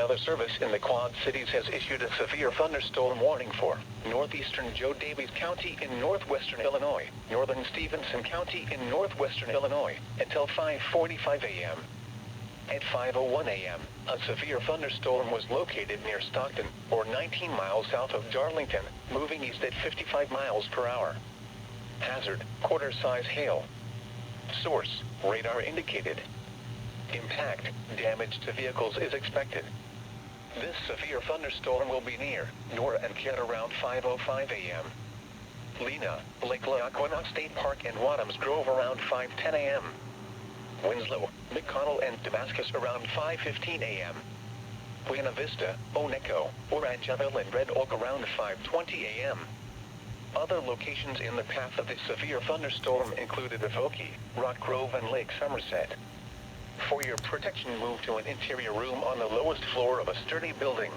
Weather Service in the Quad Cities has issued a severe thunderstorm warning for northeastern Joe Davies County in northwestern Illinois, northern Stevenson County in northwestern Illinois, until 5:45 a.m. At 5:01 a.m., a severe thunderstorm was located near Stockton, or 19 miles south of Darlington, moving east at 55 miles per hour. Hazard, quarter-size hail. Source, radar indicated. Impact, damage to vehicles is expected. This severe thunderstorm will be near Nora and Kent around 5:05 a.m. Lena, Lake Lackawanna State Park and Wadhams Grove around 5:10 a.m. Winslow, McConnell and Damascus around 5:15 a.m. Buena Vista, Oneco, Orangeville and Red Oak around 5:20 a.m. Other locations in the path of the severe thunderstorm included Avoca, Rock Grove and Lake Somerset. For your protection, move to an interior room on the lowest floor of a sturdy building.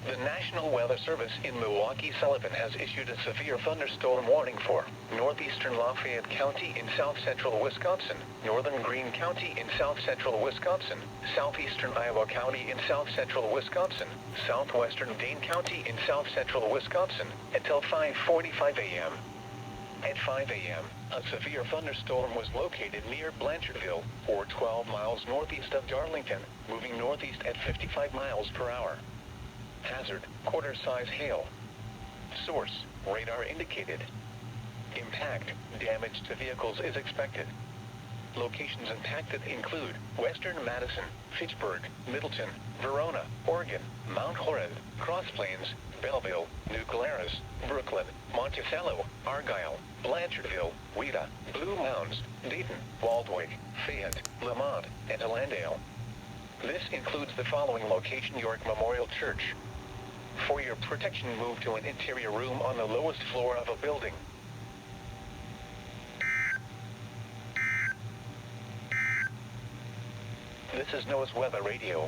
The National Weather Service in Milwaukee-Sullivan has issued a severe thunderstorm warning for northeastern Lafayette County in south-central Wisconsin, northern Greene County in south-central Wisconsin, southeastern Iowa County in south-central Wisconsin, southwestern Dane County in south-central Wisconsin, until 5:45 a.m. At 5 a.m., a severe thunderstorm was located near Blanchardville, or 12 miles northeast of Darlington, moving northeast at 55 miles per hour. Hazard, quarter-size hail. Source, radar indicated. Impact, damage to vehicles is expected. Locations impacted include western Madison, Fitchburg, Middleton, Verona, Oregon, Mount Horeb, Cross Plains, Belleville, New Glarus, Brooklyn, Monticello, Argyle, Blanchardville, Wheaton, Blue Mounds, Dayton, Waldwick, Fayette, Lamont, and Landale. This includes the following location: York Memorial Church. For your protection, move to an interior room on the lowest floor of a building. This is NOAA's Weather Radio.